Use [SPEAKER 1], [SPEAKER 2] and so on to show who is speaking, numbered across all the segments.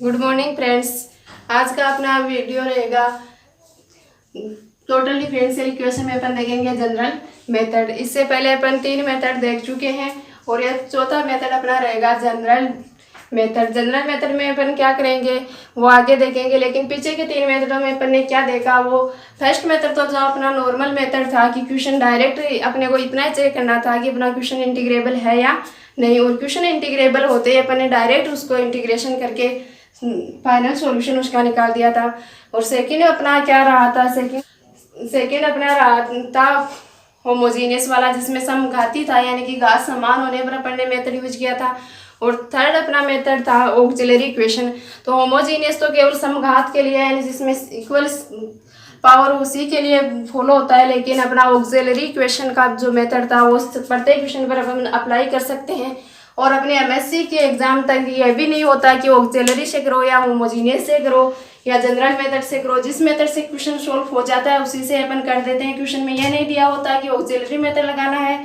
[SPEAKER 1] Good morning friends. आज का अपना वीडियो रहेगा टोटल डिफरेंशियल इक्वेशन में अपन देखेंगे जनरल मेथड। इससे पहले अपन 3 मेथड देख चुके हैं और यह चौथा मेथड अपना रहेगा जनरल मेथड। जनरल मेथड में अपन क्या करेंगे वो आगे देखेंगे, लेकिन पीछे के 3 मेथडों में अपन ने क्या देखा वो फर्स्ट मेथड तो जो अपना नॉर्मल मेथड था कि क्वेश्चन डायरेक्ट अपने को इतना चेक करना था कि अपना क्वेश्चन इंटीग्रेबल है या नहीं, और क्वेश्चन इंटीग्रेबल होते ही अपन ने डायरेक्ट उसको इंटीग्रेशन करके फाइनल सॉल्यूशन उसका निकाल दिया था। और सेकंड अपना क्या रहा था, सेकंड अपना रहा था होमोजीनियस वाला, जिसमें समघाती था यानी कि घात समान होने पर अपन ने मेथड यूज किया था। और थर्ड अपना मेथड था ऑक्सिलरी इक्वेशन। तो होमोजीनियस तो केवल समघात के लिए यानी जिसमें इक्वल पावर उसी के लिए फॉलो होता है, लेकिन अपना ऑक्सिलरी इक्वेशन का जो मेथड था वो प्रत्येक क्वेश्चन पर अपन अप्लाई कर सकते हैं। और अपने एमएससी के एग्जाम तक ये भी नहीं होता कि ऑक्सिलरी से करो या होमोजीनियस से करो या जनरल मेथड से करो। जिस मेथड से क्वेश्चन सोल्व हो जाता है उसी से अपन कर देते हैं। क्वेश्चन में यह नहीं दिया होता कि ऑक्सिलरी मेथड लगाना है,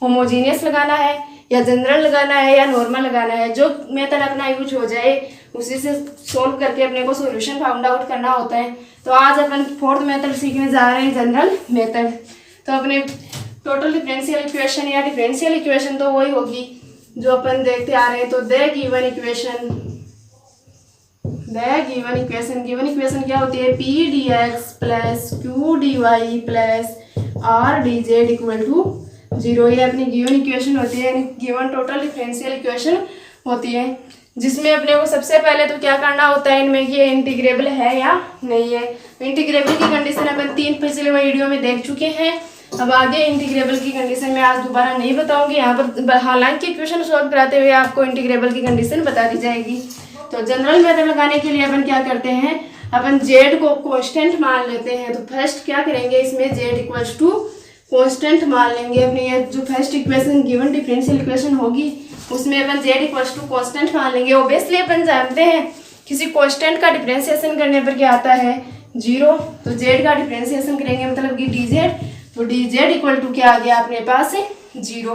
[SPEAKER 1] होमोजीनियस लगाना है या जनरल लगाना है या नॉर्मल लगाना है। जो मेथड अपना यूज हो जाए उसी से सोल्व करके अपने को सॉल्यूशन फाउंड आउट करना होता है। तो आज अपन फोर्थ मेथड सीखने जा रहे हैं, जनरल मेथड। तो अपने टोटल डिफरेंशियल इक्वेशन या डिफरेंशियल इक्वेशन तो वही होगी जो अपन देखते आ रहे हैं। तो गिवन इक्वेशन क्या होती है, p d x plus q d y plus r d z equal to 0। ये अपनी गिवन इक्वेशन होती है, गिवन टोटल डिफरेंशियल इक्वेशन होती है, जिसमें अपने को सबसे पहले तो क्या करना होता है इनमें कि ये इंटीग्रेबल है या नहीं है। इंटीग्रेबल की कंडीशन अपन 3 पिछले वीडियो में देख चुके हैं। अब आगे इंटीग्रेबल की कंडीशन में आज दोबारा नहीं बताऊंगी यहाँ पर, हालांकि इक्वेशन सॉल्व कराते हुए आपको इंटीग्रेबल की कंडीशन बता दी जाएगी। तो जनरल मेथड लगाने के लिए अपन क्या करते हैं, अपन जेड को कांस्टेंट मान लेते हैं। तो फर्स्ट क्या करेंगे, इसमें जेड इक्वल्स टू कांस्टेंट मान लेंगे। अपनी ये जो first equation given differential equation होगी उसमें अपन जेड इक्वल्स टू कांस्टेंट मान लेंगे। ऑब्वियसली अपन जानते हैं किसी कांस्टेंट का डिफरेंशिएशन करने पर क्या आता है 0। तो जेड का डिफरेंशिएशन करेंगे मतलब कि डी जेड। तो डी जेड इक्वल टू क्या आ गया अपने पास 0।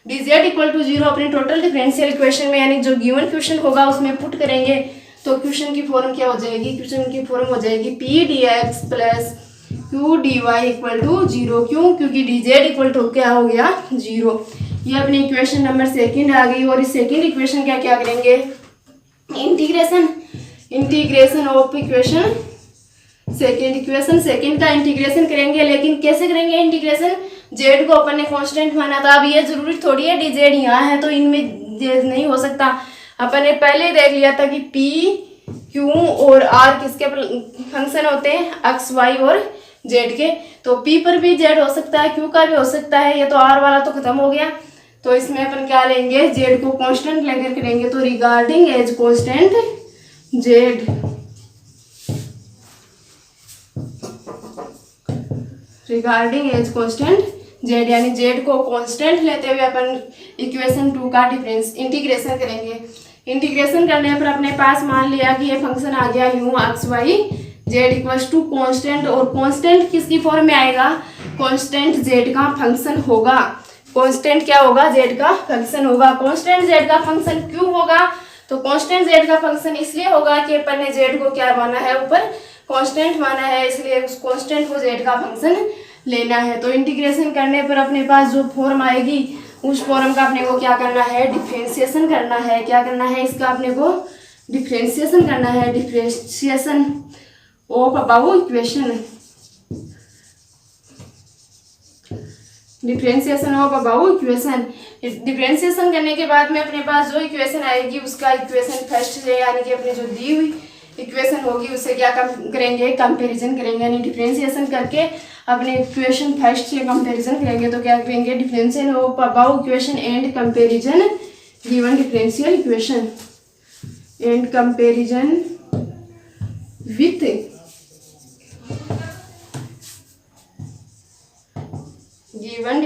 [SPEAKER 1] डी जेड इक्वल टू 0 अपने टोटल डिफरेंशियल इक्वेशन में यानी जो गिवन क्वेश्चन होगा उसमें पुट करेंगे। तो क्वेश्चन की फॉर्म क्या हो जाएगी, क्वेश्चन की फॉर्म हो जाएगी p d x plus q d y equal to 0। क्यों, क्योंकि डी जेड इक्वल टू क्या हो गया 0। ये अपनी इक्वेशन नंबर सेकंड आ गई। और इस सेकंड इक्वेशन का क्या करेंगे, इंटीग्रेशन ऑफ इक्वेशन सेकंड का इंटीग्रेशन करेंगे। लेकिन कैसे करेंगे इंटीग्रेशन, जेड को अपन ने कांस्टेंट माना था। अब ये जरूरी थोड़ी है डी जेड यहाँ है तो इनमें जेड नहीं हो सकता। अपन ने पहले देख लिया था कि पी क्यू और आर किसके फंक्शन होते हैं, एक्स वाई और जेड के। तो पी पर भी जेड हो सकता है, क्यू का भी हो सकता है, ये तो आर वाला तो खत्म हो गया। तो इसमें अपन क्या लेंगे, जेड को कांस्टेंट लेकर करेंगे। तो regarding as constant z, regarding as constant z यानी जेड को कांस्टेंट लेते हुए अपन इक्वेशन 2 का इंटीग्रेशन करेंगे। इंटीग्रेशन करने पर अपने पास मान लिया कि ये फंक्शन आ गया u x y z equals to constant. और कांस्टेंट किसकी फॉर्म में आएगा, कांस्टेंट जेड का फंक्शन होगा। कांस्टेंट क्या होगा, जेड का फंक्शन होगा। कांस्टेंट जेड का फंक्शन क्यों होगा, तो कांस्टेंट जेड का फंक्शन इसलिए होगा कि अपन ने जेड को क्या माना है, ऊपर कांस्टेंट माना है, इसलिए उस कांस्टेंट को जेड का फंक्शन लेना है। तो इंटीग्रेशन करने पर अपने पास जो फॉर्म आएगी उस फॉर्म का अपने को क्या करना है, डिफरेंशिएशन करना है। क्या करना है, इसका अपने को डिफरेंशिएशन करना है, differentiation of about equation, differentiation of about equation. Differentiation करने के बाद में अपने पास जो इक्वेशन आएगी उसका इक्वेशन फर्स्ट से यानी कि अपनी जो दी हुई इक्वेशन होगी उससे क्या करेंगे, कंपैरिजन करेंगे। यानी डिफरेंशिएशन करके अपने इक्वेशन फर्स्ट से कंपैरिजन करेंगे। तो क्या करेंगे, differentiation of about equation and comparison given differential equation and comparison with given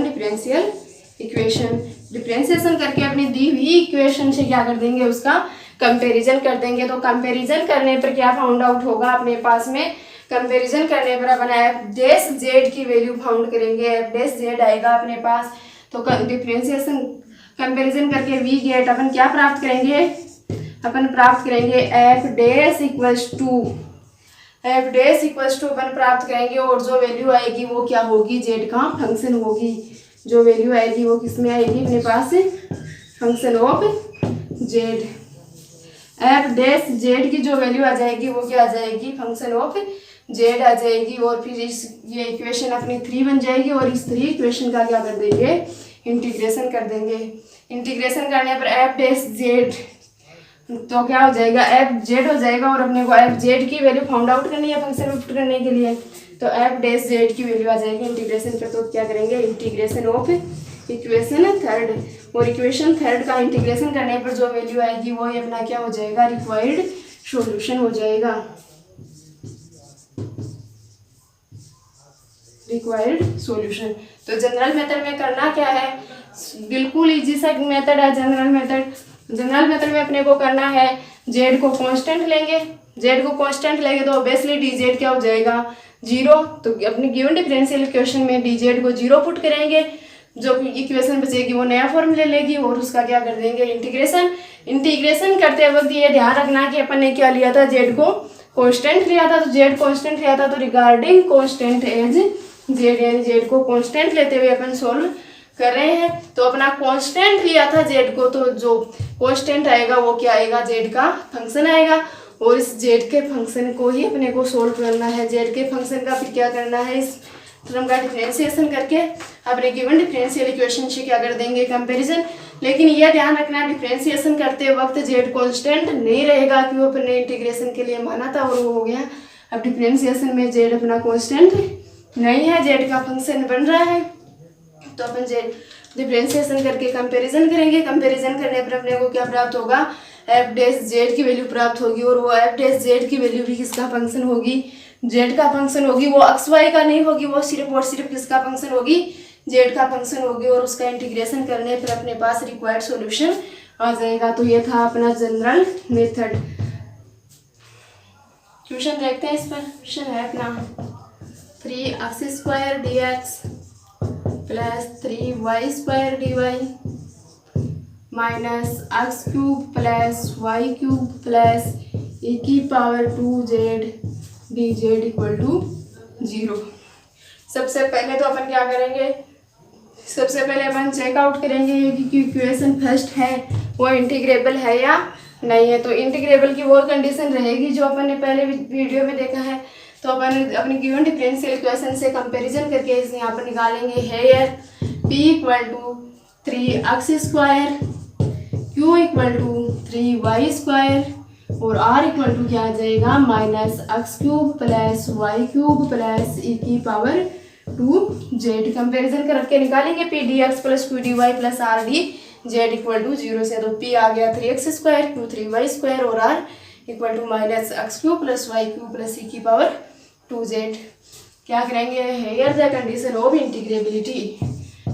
[SPEAKER 1] differential equation. Differentiation करके अपनी दी हुई इक्वेशन से क्या कर देंगे, उसका कंपैरिजन कर देंगे। तो कंपैरिजन करने पर क्या फाउंड आउट होगा अपने पास में, कंपैरिजन करने पर अपन एफ डैश जेड की वैल्यू फाउंड करेंगे, एफ डैश जेड आएगा अपने पास। तो डिफरेंशिएशन कंपैरिजन करके वी गेट अपन क्या प्राप्त करेंगे, अपन प्राप्त करेंगे एफ डैश इक्वल्स टू अपन प्राप्त करेंगे और जो वैल्यू आएगी वो क्या होगी, जेड का फंक्शन होगी। जो वैल्यू आएगी वो किस में आएगी अपने पास, function of z. F dash z की जो वैल्यू आ जाएगी वो क्या आ जाएगी, फंक्शन ऑफ जेड आ जाएगी। और फिर ये इक्वेशन अपनी 3 बन जाएगी और इस 3 इक्वेशन का क्या कर देंगे, इंटीग्रेशन कर देंगे। इंटीग्रेशन करने पर एफ डैश जेड तो क्या हो जाएगा, एफ जेड हो जाएगा। और अपने को एफ जेड की वैल्यू फाउंड आउट करनी है फंक्शन में पुट करने के लिए, तो एफ डैश जेड की वैल्यू आ जाएगी इंटीग्रेशन पे। तो क्या करेंगे, इंटीग्रेशन ऑफ इक्वेशन थर्ड, और इक्वेशन थर्ड का इंटीग्रेशन करने पर जो वैल्यू आएगी वो ही अपना क्या हो जाएगा, रिक्वायर्ड सॉल्यूशन हो जाएगा, रिक्वायर्ड सॉल्यूशन। तो जनरल मेथड में करना क्या है, बिल्कुल इजी सा मेथड है जनरल मेथड। जनरल मेथड में अपने को करना है, जेड को कांस्टेंट लेंगे, जेड को कांस्टेंट लेंगे तो ऑब्वियसली डी जेड क्या हो जाएगा, 0। तो अपनी गिवन डिफरेंशियल इक्वेशन में डी जेड को 0 पुट करेंगे, जो इक्वेशन बचेगी वो नया फॉर्म ले लेगी और उसका क्या कर देंगे, इंटीग्रेशन। इंटीग्रेशन करते वक्त ये ध्यान रखना कि अपन ने क्या लिया था, जेड को कांस्टेंट लिया था। तो जेड कांस्टेंट लिया था तो रिगार्डिंग कांस्टेंट एज जेड, यानी जेड को कांस्टेंट लेते हुए अपन सोल्व कर रहे हैं। तो अपना कांस्टेंट लिया था जेड को, तो जो कांस्टेंट आएगा वो क्या आएगा, जेड का फंक्शन आएगा। और इस जेड के फंक्शन को ही अपने को सोल्व करना है। जेड के फंक्शन का फिर क्या करना है, इस टर्म का डिफरेंशिएशन करके अपने गिवन डिफरेंशियल इक्वेशन से क्या कर देंगे, कंपैरिजन। लेकिन यह ध्यान रखना, डिफरेंशिएशन करते वक्त जेड कांस्टेंट नहीं रहेगा, क्योंकि अपने इंटीग्रेशन के लिए माना था और वो हो गया। अब डिफरेंशिएशन में जेड अपना कांस्टेंट नहीं है, जेड का फंक्शन बन रहा है। तो अपन जेड डिफरेंशिएशन करके कंपैरिजन करेंगे। कंपैरिजन करने पर अपने को क्या प्राप्त होगा, एफ डैश जेड की वैल्यू प्राप्त होगी। और वो एफ डैश जेड की वैल्यू भी किसका फंक्शन होगी, जेड का फंक्शन होगी। वो एक्स वाई का नहीं होगी, वो सिर्फ और सिर्फ किसका फंक्शन होगी, जेड का फंक्शन होगी। और उसका इंटीग्रेशन करने पर अपने पास रिक्वायर्ड सॉल्यूशन आ जाएगा। तो ये था अपना जनरल मेथड। क्वेश्चन देखते हैं इस पर। क्वेश्चन है अपना 3x² dx plus 3y² dy minus x³ plus y³ plus e⁻²z dz equal to 0। सबसे पहले तो अपन क्या करेंगे, सबसे पहले अपन चेकआउट करेंगे कि इक्वेशन फर्स्ट है वो इंटीग्रेबल है या नहीं है। तो इंटीग्रेबल की वो कंडीशन रहेगी जो अपन ने पहले वीडियो में देखा है। तो अपन अपनी गिवन डिफरेंशियल इक्वेशन से कंपैरिजन करके इसे यहाँ पर निकालेंगे। है p equal to 3x², q equal to 3y² और r इक्वल टू क्या आ जाएगा, minus x³ plus y³ plus e⁻²z। Comparison करके निकालेंगे p dx plus q dy plus r dz equal to 0 से। तो p आ गया 3x², q 3y² और r equal to minus x³ plus y³ plus e⁻²z। क्या करेंगे, here the condition of integrability,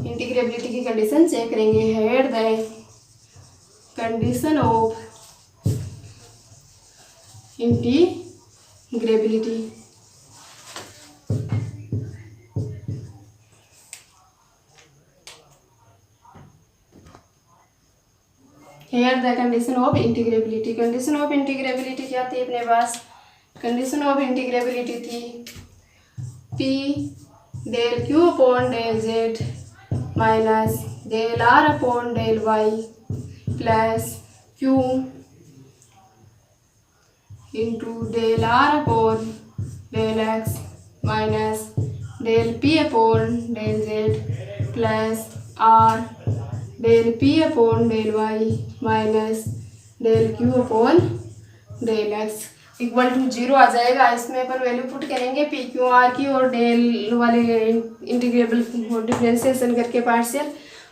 [SPEAKER 1] integrability की condition check करेंगे। Here the condition of integrability. Here the condition of integrability. Condition of integrability क्या थी अपने पास, condition of integrability थी p del q upon del z minus del r upon del y plus q into del r upon del x minus del p upon del z plus r del p upon del y minus del q upon del x equal to 0 आ जाएगा। इसमें अपन value put करेंगे p q r की और del वाले integrable differentiation करके partial.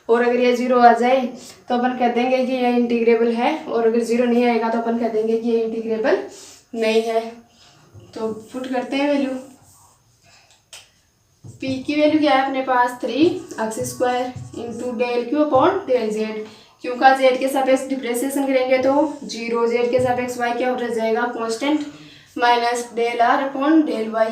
[SPEAKER 1] और अगर ये 0 आ जाए तो अपन कह देंगे कि ये इंटीग्रेबल है, और अगर 0 नहीं आएगा तो अपन कह देंगे कि ये इंटीग्रेबल नहीं है। तो पुट करते हैं वैल्यू। पी की वैल्यू क्या है अपने पास, 3x² into del q upon del z. क्यू का जेड के सापेक्ष डिफरेंशिएशन करेंगे तो 0, जेड के सापेक्ष वाई क्या हो जाएगा, constant, minus del r upon del y.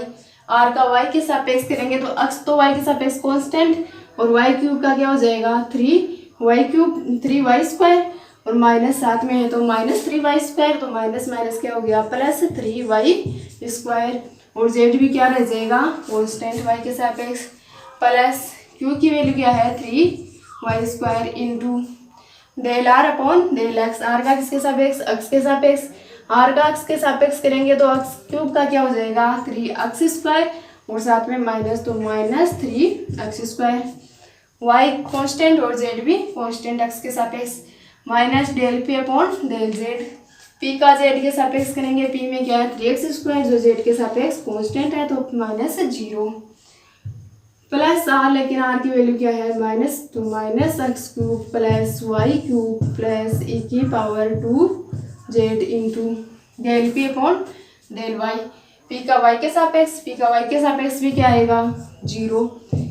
[SPEAKER 1] R का वाई के सापेक्ष करेंगे तो x तो वाई के सापेक्ष कांस्टेंट, और y³ का क्या हो जाएगा 3y³ 3y² और माइनस साथ में है तो -3y², तो माइनस माइनस क्या हो गया +3y²। और z भी क्या रह जाएगा कॉन्स्टेंट y के सापेक्ष, प्लस q की वैल्यू क्या है 3y² into del r upon del x। r का किसके सापेक्ष, अक्ष के सापेक्ष। r का अक्ष के सापेक्ष करेंगे तो अक्ष क्यूब का क्या हो जाएगा 3x² और साथ में माइनस तो -3x²। y कांस्टेंट और z भी कांस्टेंट अक्ष के सापेक्ष, minus del p upon del z। p का z के सापेक्ष करेंगे, p में क्या है 3x² जो z के सापेक्ष कांस्टेंट है तो -0 प्लस r, लेकिन r की वैल्यू क्या है -x³ plus y³ plus e⁻²z into del p upon del y। p का y के सापेक्ष, भी क्या आएगा 0,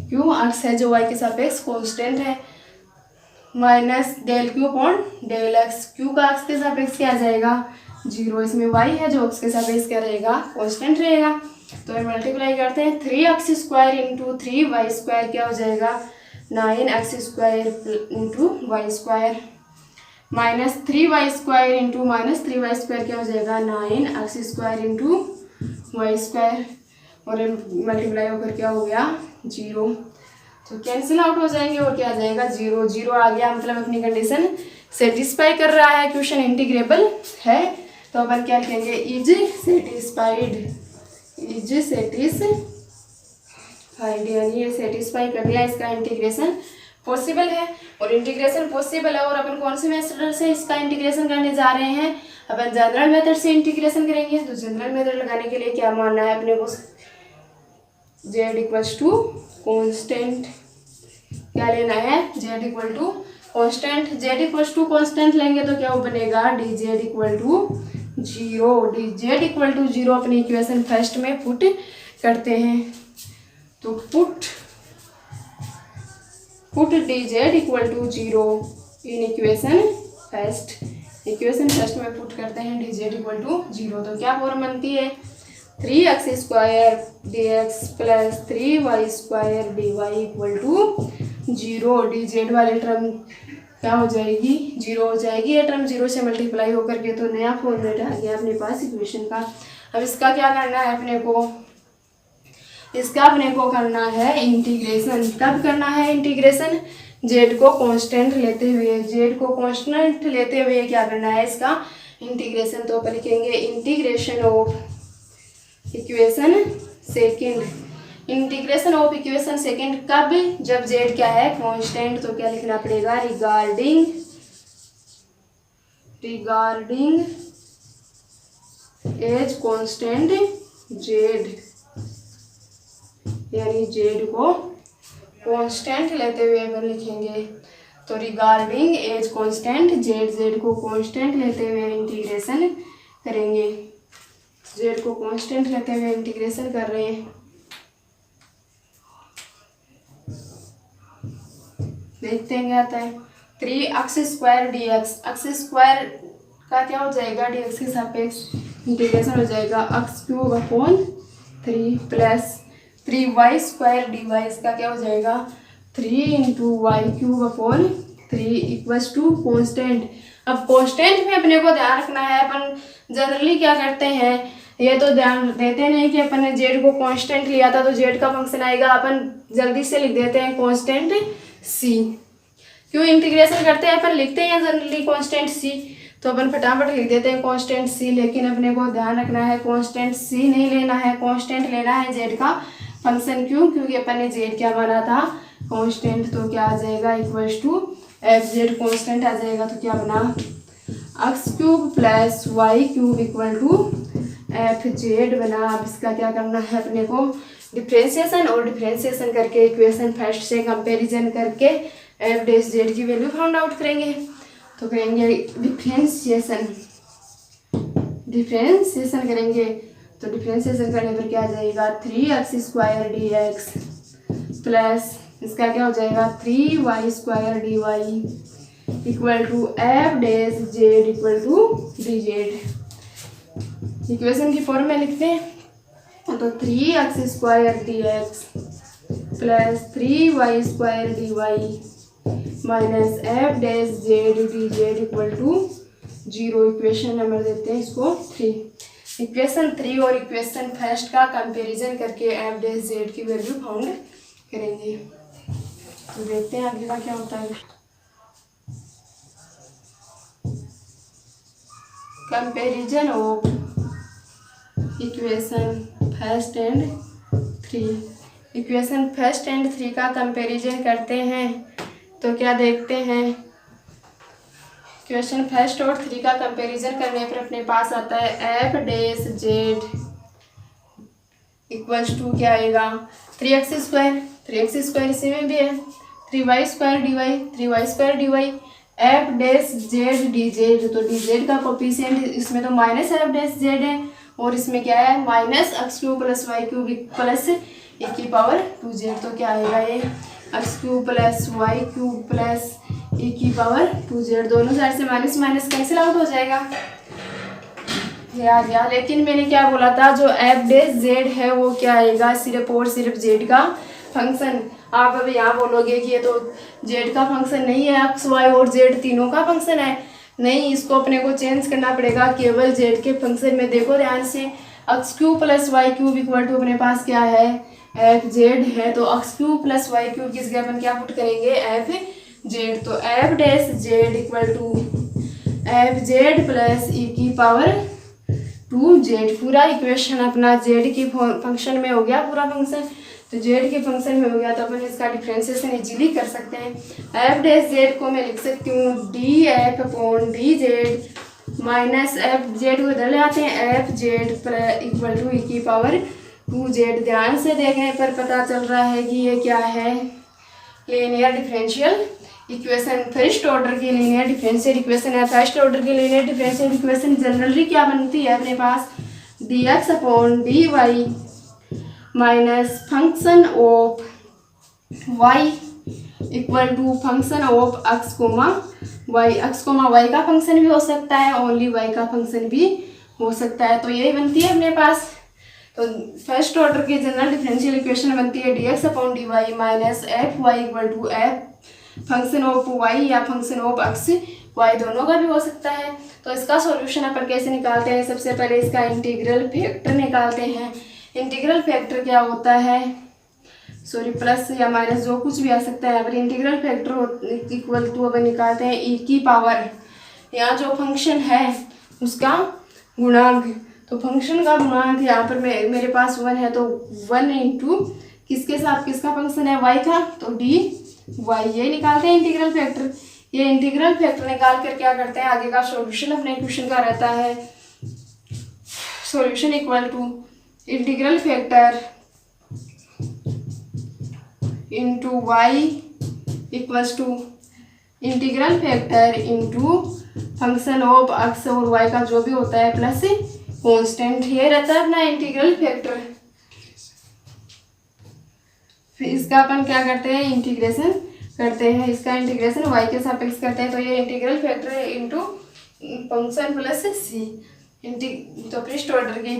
[SPEAKER 1] क्यों अक्ष है जो y के सापेक्ष कांस्टेंट है। Minus del q upon del x, q का अक्ष के सापेक्ष क्या आ जाएगा 0, इसमें y है जो अक्ष के सापेक्ष क्या रहेगा कांस्टेंट रहेगा। तो मल्टीप्लाई करते हैं 3x² इंटू 3y² क्या हो जाएगा 9x² into y², -3y² into -3y² क्या हो जाएगा 9x² इंटू y², और मल्टीप्लाई होकर क्या हो गया 0, तो कैंसिल आउट हो जाएंगे और क्या आ जाएगा 0, 0 आ गया, मतलब अपनी कंडीशन सेटिस्फाई कर रहा है, क्वेश्चन इंटीग्रेबल है। तो अपन क्या लिखेंगे इज सेटिस्फाइड, यानी ये सेटिस्फाई कर दिया, इसका इंटीग्रेशन पॉसिबल है। और इंटीग्रेशन पॉसिबल है और अपन कौन से मेथड से इसका इंटीग्रेशन करने जा रहे हैं, अपन जनरल मेथड से इंटीग्रेशन करेंगे। तो जनरल मेथड लगाने के लिए क्या मानना है अपने को z इक्वल्स टू कॉन्स्टेंट, क्या लेना है z equal to constant. z equals to constant लेंगे तो क्या बनेगा dz equal to 0, dz equal to 0 अपनी इक्वेशन फर्स्ट में पुट करते हैं। तो put dz equal to 0 in equation first में पुट करते हैं dz इक्वल टू 0, तो क्या फॉर्म बनती है 3x² dx plus 3y² dy equal to 0। dz वाली टर्म क्या हो जाएगी 0 हो जाएगी, ये टर्म 0 से मल्टीप्लाई होकर के तो नया फॉर्मेट आ गया अपने पास इक्वेशन का। अब इसका क्या करना है अपने को करना है इंटीग्रेशन। कब करना है इंटीग्रेशन, z को कांस्टेंट लेते हुए क्या करना है इसका इंटीग्रेशन। तो अपन लिखेंगे इंटीग्रेशन ऑफ इक्वेशन सेकेंड कब, जब z क्या है कांस्टेंट। तो क्या लिखना पड़ेगा रिगार्डिंग एज कांस्टेंट z, यानी z को कांस्टेंट लेते हुए अपन लिखेंगे। तो रिगार्डिंग एज कांस्टेंट z को कांस्टेंट लेते हुए इंटीग्रेशन करेंगे। z को कांस्टेंट लेते हुए इंटीग्रेशन कर रहे हैं, देखते हैं क्या आता है। 3x² dx, अक्ष स्क्वायर का क्या हो जाएगा dx के सापेक्ष इंटीग्रेशन हो जाएगा x³ upon 3 plus 3y² dy, इसका क्या हो जाएगा 3 into y³ upon 3 equals to constant. अब कॉन्स्टेंट में अपने को ध्यान रखना है, अपन जनरली क्या करते हैं ये तो ध्यान देते नहीं कि अपन ने z को कांस्टेंट लिया था तो z का फंक्शन आएगा, अपन जल्दी से लिख देते हैं कांस्टेंट c। क्यों इंटीग्रेशन करते हैं अपन लिखते हैं जनरली कांस्टेंट c, तो अपन फटाफट लिख देते हैं कांस्टेंट c, लेकिन अपने को ध्यान रखना है कांस्टेंट c नहीं लेना है, कांस्टेंट लेना है z का फंक्शन। क्यों, क्योंकि अपन ने z क्या माना था कांस्टेंट। तो क्या आ जाएगा इक्वल्स टू fz कांस्टेंट आ जाएगा, तो क्या बना x³ plus y³ equal to fz बना। अब इसका क्या करना है अपने को डिफ्रेंशिएशन, और डिफ्रेंशिएशन करके इक्वेशन फर्स्ट से कंपैरिजन करके f' की वैल्यू फाउंड आउट करेंगे। तो करेंगे डिफ्रेंशिएशन करेंगे, तो डिफ्रेंशिएशन करने पर क्या आ जाएगा 3x² dx प्लस इसका क्या हो जाएगा 3y² dy equal to f' equal to dz। Equation की फॉर्म में लिखते हैं तो 3x² dx plus 3y² dy minus f dash z d z equal to 0। Equation number देते हैं इसको 3। इक्वेशन 3 और इक्वेशन फर्स्ट का कंपैरिजन करके एफ डैश जेड की वैल्यू फाउंड करेंगे। तो देखते हैं आगे का क्या होता है। Comparison of equation first and 3। Equation first and 3 का कंपैरिजन करते हैं तो क्या देखते हैं। इक्वेशन फर्स्ट और 3 का कंपैरिजन करने पर अपने पास आता है f dash z equals to क्या आएगा 3x स्क्वायर। 3x स्क्वायर इसी में भी है 3y square d y 3y square d y f dash z d z. तो डी जेड का कोफिशिएंट इसमें तो माइनस एफ डैश जेड है और इसमें क्या है minus x cube plus y cube plus a की पावर 2z। तो क्या आएगा ये x cube plus y cube plus a की पावर 2z। दोनों साइड से माइनस माइनस कैंसिल आउट हो जाएगा, ये आ गया। लेकिन मैंने क्या बोला था जो एफ डैश जेड है वो क्या आएगा सिर्फ और सिर्फ जेड का फंक्शन। आप अब यहाँ बोलोगे कि ये तो जेड का फंक्शन नहीं है, एक्स वाई और जेड तीनों का फंक्शन है। नहीं, इसको अपने को चेंज करना पड़ेगा केवल जेड के फंक्शन में। देखो ध्यान से x cube plus y cube equal to अपने पास क्या है एफ जेड है। तो x cube plus y cube की जगह अपन क्या पुट करेंगे एफ जेड। तो f dash z equal to f z plus e की पावर 2z। पूरा इक्वेशन अपना जेड की फंक्शन में हो गया पूरा फंक्शन। तो जेड के फंक्शन में हो गया तो अपन इसका डिफ्रेंशिएशन इजीली कर सकते हैं। एफ डैश जेड को मैं लिख सकती हूँ D F upon D Z minus F z को इधर ले आते हैं f Z equal to e की पावर 2z। ध्यान से देखने पर पता चल रहा है कि ये क्या है linear differential equation. First order की लीनियर डिफरेंशियल इक्वेशन है। फर्स्ट ऑर्डर की लीनियर डिफरेंशियल इक्वेशन जनरली क्या बनती है अपने पास d x upon d y minus function of y equal to function of x comma y. X comma y का function भी हो सकता है, ओनली वाई का फंक्शन भी हो सकता है। तो यही बनती है अपने पास। तो फर्स्ट ऑर्डर की जनरल डिफरेंशियल इक्वेशन बनती है d x upon d y minus f y equal to f function of y या फंक्शन ऑफ एक्स वाई, दोनों का भी हो सकता है। तो इसका सॉल्यूशन अपन कैसे निकालते हैं, सबसे पहले इसका इंटीग्रल फैक्टर निकालते हैं। इंटीग्रल फैक्टर क्या होता है, सॉरी प्लस या माइनस जो कुछ भी आ सकता है। यहाँ पर इंटीग्रल फैक्टर इक्वल टू अपन निकालते हैं ई की पावर, यहाँ जो फंक्शन है उसका गुणांक। तो फंक्शन का गुणांक यहाँ पर मेरे पास 1 है तो 1 इंटू किसके साथ किसका फंक्शन है y का, तो डी वाई। ये निकालते हैं इंटीग्रल फैक्टर। ये इंटीग्रल फैक्टर निकाल कर क्या करते हैं आगे का सॉल्यूशन अपने क्वेश्चन का रहता है solution equal to integral factor into y equals to integral factor into function of x और वाई का जो भी होता है प्लस कांस्टेंट। ये रहता है अपना इंटीग्रल फैक्टर। फिर इसका अपन क्या करते हैं इंटीग्रेशन करते हैं, इसका इंटीग्रेशन वाई के सापेक्ष करते हैं। तो ये integral factor into function plus c. तो फर्स्ट ऑर्डर की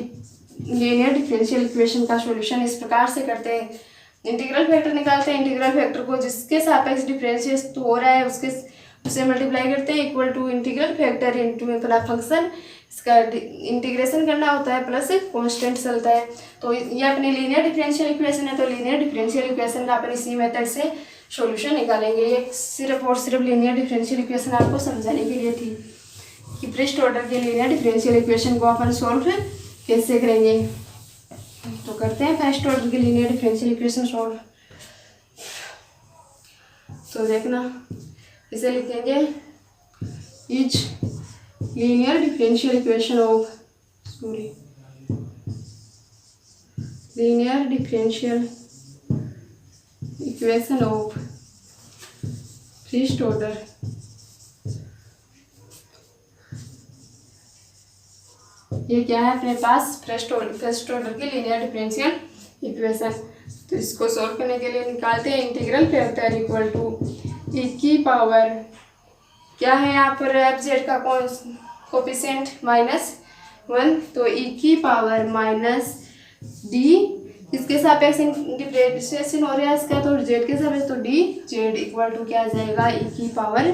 [SPEAKER 1] लीनियर डिफरेंशियल इक्वेशन का सॉल्यूशन इस प्रकार से करते हैं। इंटीग्रल फैक्टर निकालते हैं, इंटीग्रल फैक्टर को जिसके सापेक्ष डिफरेंशिएट हो रहा है उससे मल्टीप्लाई करते हैं equal to integral factor into अपना फंक्शन। इसका इंटीग्रेशन करना होता है प्लस कांस्टेंट चलता है। तो ये अपनी लीनियर डिफरेंशियल इक्वेशन है। तो लीनियर डिफरेंशियल इक्वेशन का अपन इसी मेथड से सॉल्यूशन निकालेंगे। ये सिर्फ और सिर्फ लीनियर डिफरेंशियल इक्वेशन आपको समझाने के लिए थी कि फर्स्ट ऑर्डर के लीनियर डिफरेंशियल इक्वेशन को अपन सॉल्व कैसे करेंगे। तो करते हैं फर्स्ट ऑर्डर की लीनियर डिफरेंशियल इक्वेशन सॉल्व। तो देखना इसे लिखेंगे etch linear differential equation of linear differential equation of first order ये क्या है अपने पास फर्स्ट ऑर्डर की लीनियर डिफरेंशियल इक्वेशन। तो इसको सॉल्व करने के लिए निकालते हैं integral factor equal to e की पावर क्या है यहाँ पर एफ जेड का कोफिशिएंट -1। तो ई की पावर माइनस डी इसके सापेक्ष डिफरेंशिएशन हो रहा है इसका, तो जेड के सापेक्ष, तो डी जेड इक्वल टू क्या आ जाएगा, ई की power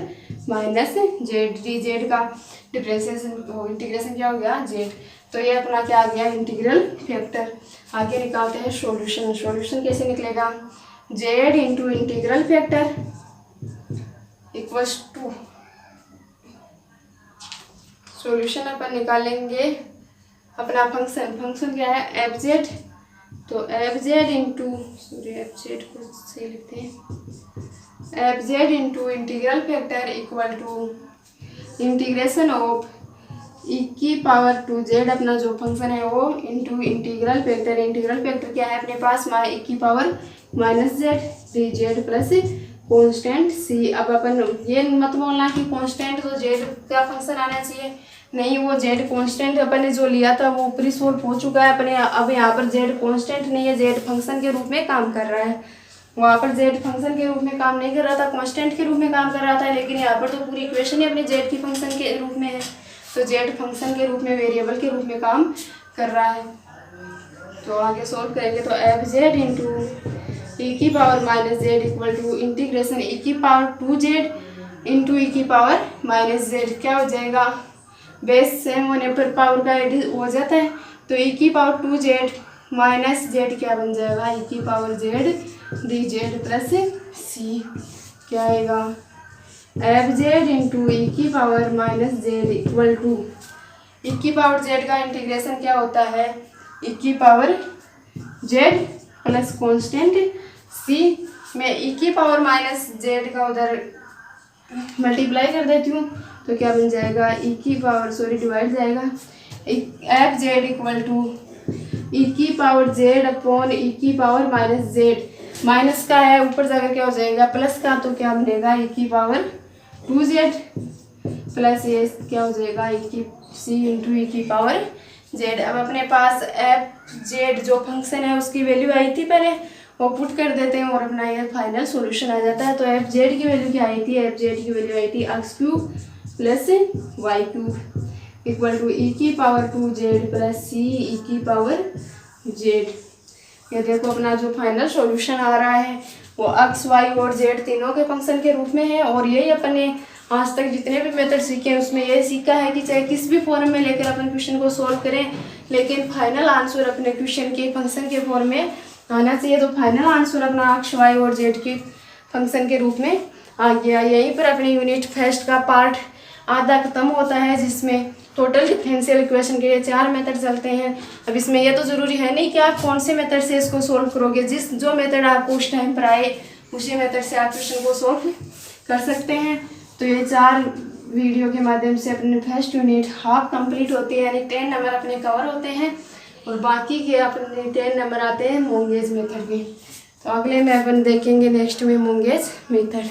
[SPEAKER 1] minus z. D z का डिफरेंशिएशन इंटीग्रेशन क्या हो गया, जेड। तो ये अपना क्या आ गया, इंटीग्रल फैक्टर। आगे निकालते हैं सॉल्यूशन। सॉल्यूशन कैसे निकलेगा, z into integral factor equals to, solution अपन निकालेंगे अपना फंक्शन। फंक्शन क्या है, एफ जेड, तो f z into, sorry f z को सही लिखते हैं, f z into integral factor equal to integration of e की पावर टू जेड, अपना जो फंक्शन है वो, into integral factor. Integral factor क्या है अपने पास, ई की power minus z d z plus constant c. अब अपन ये मत बोलना कि कॉन्स्टेंट तो जेड का फंक्शन आना चाहिए, नहीं, वो जेड कांस्टेंट अपन ने जो लिया था वो ऊपरी सोल्व हो चुका है अपने। अब यहाँ पर जेड कांस्टेंट नहीं है, जेड फंक्शन के रूप में काम कर रहा है। वहाँ पर जेड फंक्शन के रूप में काम नहीं कर रहा था, कांस्टेंट के रूप में काम कर रहा था, लेकिन यहाँ पर तो पूरी इक्वेशन ही अपने जेड की फंक्शन के रूप में है, तो जेड फंक्शन के रूप में, वेरिएबल के रूप में काम कर रहा है। तो आगे सोल्व करेंगे, तो एफ जेड इंटू ई की power minus z equal to integration e की power two z into e की पावर माइनस जेड, क्या हो जाएगा, बेस सेम होने पर पावर का एडिशन हो जाता है, तो ई की power two z minus z क्या बन जाएगा, ई की power z d z plus c, क्या आएगा, एफ जेड इंटू ई की power minus z equal to, e की पावर जेड का इंटीग्रेशन क्या होता है, ई की पावर जेड प्लस कॉन्स्टेंट सी में ई की पावर माइनस जेड का उधर मल्टीप्लाई कर देती हूँ, तो क्या बन जाएगा, ई की पावर, सॉरी डिवाइड जाएगा, F Z equal to e की पावर जेड अपॉन ई की पावर माइनस जेड, माइनस का है ऊपर जाकर क्या हो जाएगा प्लस का, तो क्या बनेगा ई की पावर टू जेड प्लस ये क्या हो जाएगा ई की सी इंटू ई की पावर जेड। अब अपने पास एफ जेड जो फंक्शन है उसकी वैल्यू आई थी पहले, वो पुट कर देते हैं और अपना ये फाइनल सॉल्यूशन आ जाता है। तो एफ जेड की वैल्यू क्या आई थी, एफ जेड की वैल्यू आई थी x cube plus y cube equal to e की power two z plus c e की पावर जेड। ये देखो अपना जो फाइनल सॉल्यूशन आ रहा है वो एक्स वाई और जेड तीनों के फंक्शन के रूप में है। और यही अपने आज तक जितने भी मेथड सीखे हैं उसमें ये सीखा है कि चाहे किस भी फॉर्म में लेकर अपन क्वेश्चन को सॉल्व करें, लेकिन फाइनल आंसर अपने क्वेश्चन के फंक्शन के फॉर्म में आना चाहिए। तो फाइनल आंसर अपना एक्स वाई और जेड के फंक्शन के रूप में आ गया। यहीं पर अपने यूनिट फर्स्ट का पार्ट आधा खत्म होता है, जिसमें टोटल डिफरेंशियल इक्वेशन के 4 मेथड चलते हैं। अब इसमें यह तो ज़रूरी है नहीं कि आप कौन से मेथड से इसको सॉल्व करोगे, जो मेथड आपको उस टाइम पर आए उसी मेथड से आप क्वेश्चन को सॉल्व कर सकते हैं। तो ये 4 वीडियो के माध्यम से अपने फर्स्ट यूनिट हाफ कंप्लीट होती है, यानी 10 नंबर अपने कवर होते हैं और बाकी के अपने 10 नंबर आते हैं मोंगेज मेथड के। तो अगले में अपन देखेंगे नेक्स्ट में मोंगेज मेथड।